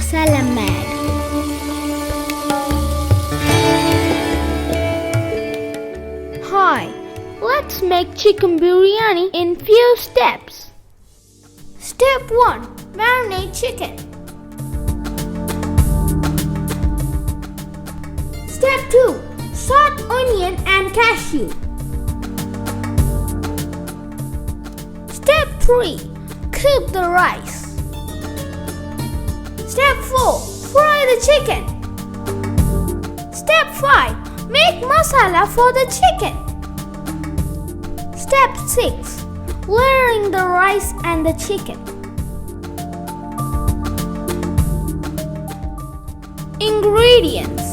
Masala Maggi. Hi, let's make chicken biryani in few steps. Step 1. Marinate chicken. Step 2. Salt onion and cashew. Step 3. Cook the rice. Step 4. Fry the chicken. Step 5. Make masala for the chicken. Step 6. Layering the rice and the chicken. Ingredients: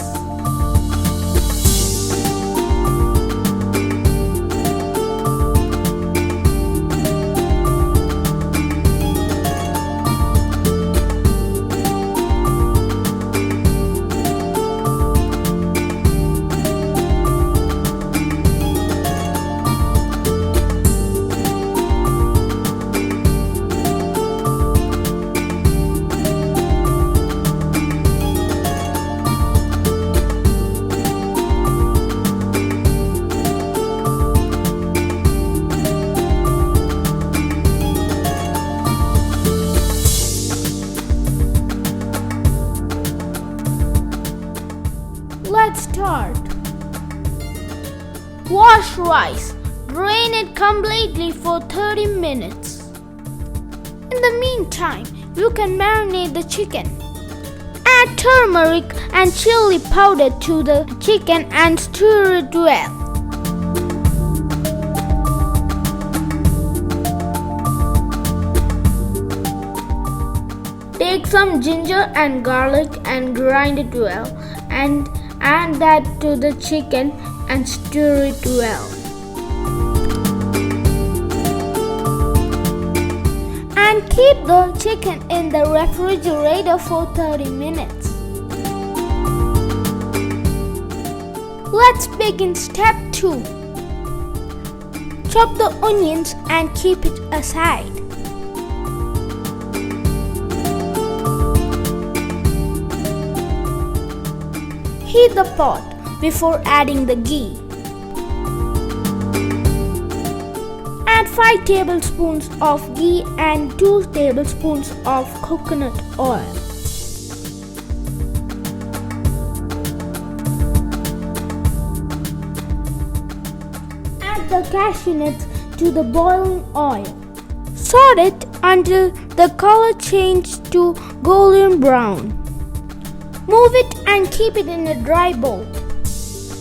Let's start. Wash rice. Drain it completely for 30 minutes. In the meantime, you can marinate the chicken. Add turmeric and chili powder to the chicken and stir it well. Take some ginger and garlic and grind it well, and add that to the chicken and stir it well. And keep the chicken in the refrigerator for 30 minutes. Let's begin step 2. Chop the onions and keep it aside. Heat the pot before adding the ghee. Add 5 tablespoons of ghee and 2 tablespoons of coconut oil. Add the cashew nuts to the boiling oil. Saute it until the color changes to golden brown. Move it and keep it in a dry bowl.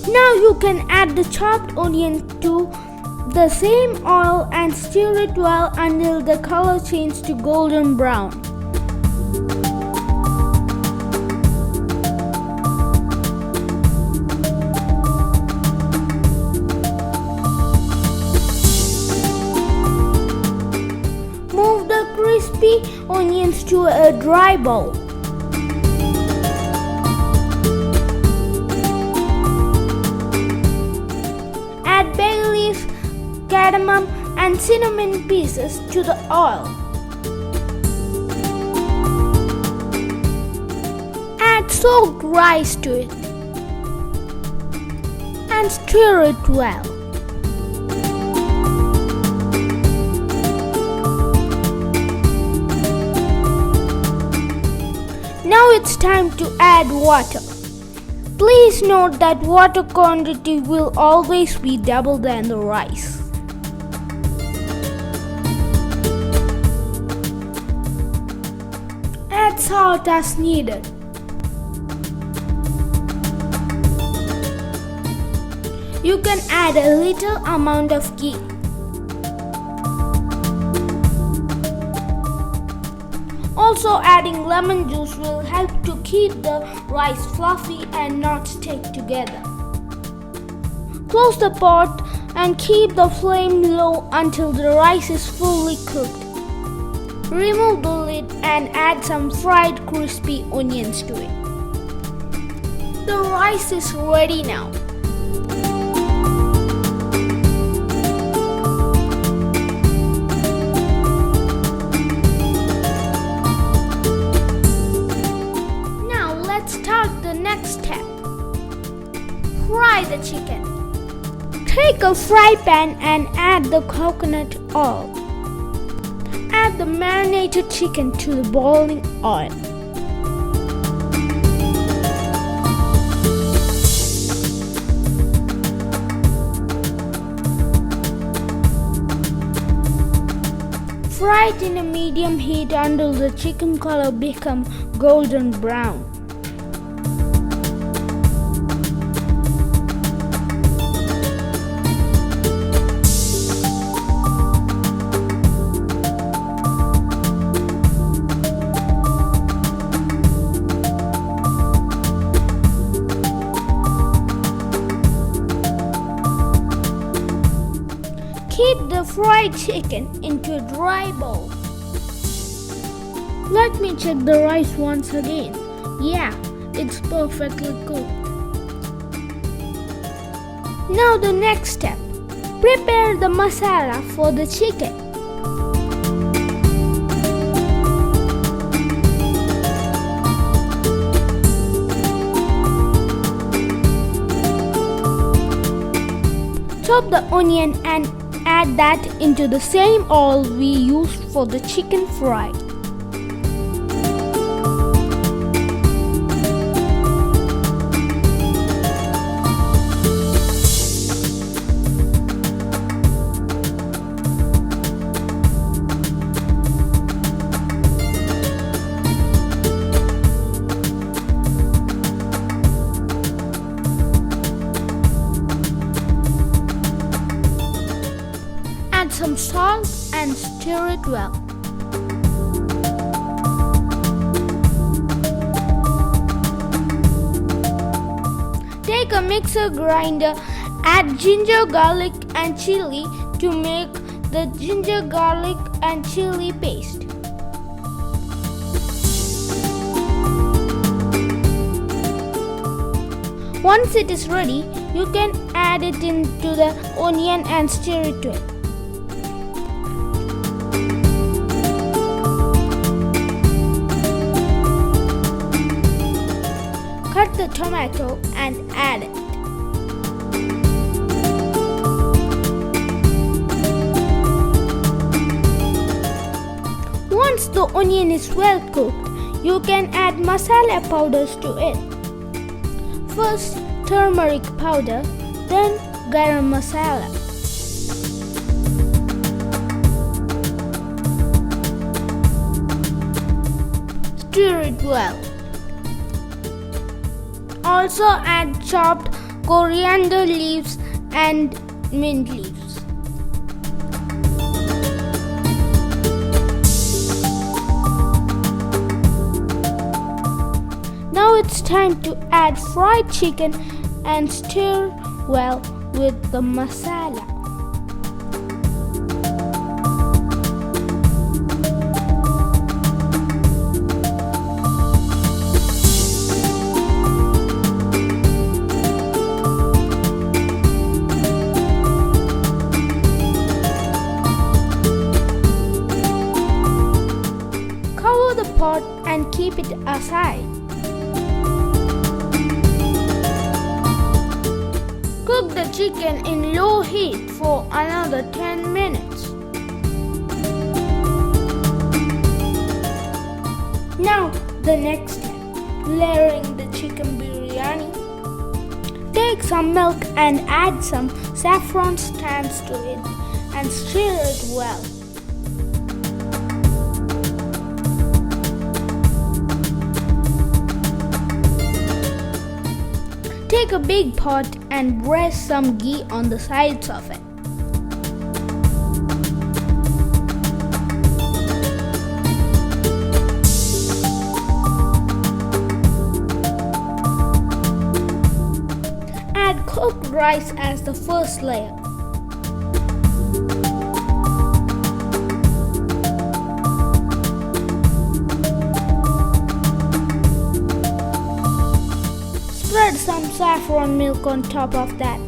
Now you can add the chopped onion to the same oil and stir it well until the color changes to golden brown. Move the crispy onions to a dry bowl. Add bay leaf, cardamom and cinnamon pieces to the oil. Add soaked rice to it and stir it well. Now it's time to add water. Please note that water quantity will always be double than the rice. Add salt as needed. You can add a little amount of ghee. Also, adding lemon juice will help to keep the rice fluffy and not stick together. Close the pot and keep the flame low until the rice is fully cooked. Remove the lid and add some fried crispy onions to it. The rice is ready now. butter chicken. Take a fry pan and add the coconut oil. Add the marinated chicken to the boiling oil. Fry it in a medium heat until the chicken color becomes golden brown. Keep the fried chicken into a dry bowl. Let me check the rice once again. Yeah, it's perfectly cooked. Now the next step. Prepare the masala for the chicken. Chop the onion and add that into the same oil we used for the chicken fry. Add some salt and stir it well. Take a mixer grinder, add ginger, garlic and chili to make the ginger, garlic and chili paste. Once it is ready, you can add it into the onion and stir it well. Cut the tomato and add it. Once the onion is well cooked, you can add masala powders to it. First turmeric powder, then garam masala. Stir it well. Also add chopped coriander leaves and mint leaves. Now it's time to add fried chicken and stir well with the masala. Cover the pot and keep it aside. Cook the chicken in low heat for another 10 minutes. Now the next step, layering the chicken biryani. Take some milk and add some saffron strands to it and stir it well. Take a big pot and brush some ghee on the sides of it. Add cooked rice as the first layer. Spread some saffron milk on top of that.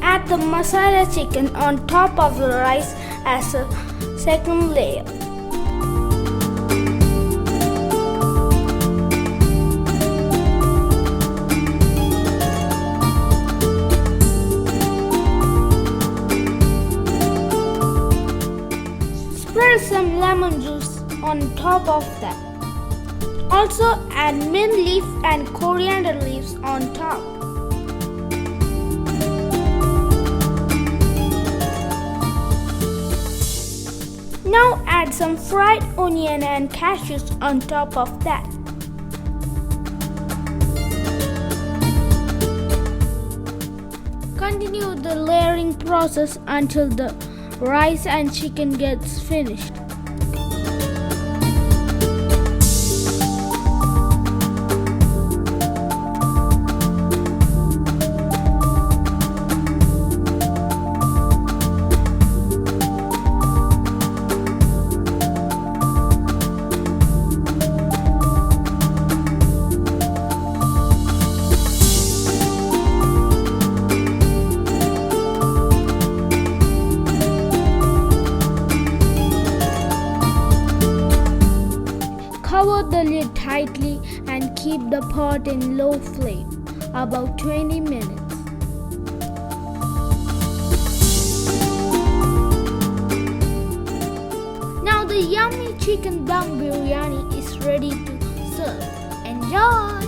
Add the masala chicken on top of the rice as a second layer. Sprinkle some lemon juice on top of that. Also add mint leaf and coriander leaves on top. Now add some fried onion and cashews on top of that. Continue the layering process until the rice and chicken gets finished. Cover the lid tightly and keep the pot in low flame about 20 minutes. Now the yummy chicken dum biryani is ready to serve. Enjoy!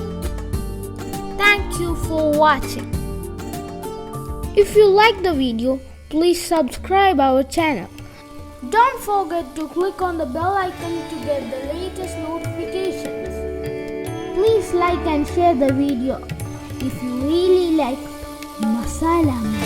Thank you for watching. If you like the video, please subscribe our channel. Don't forget to click on the bell icon to get the latest notifications. Please like and share the video if you really like masala.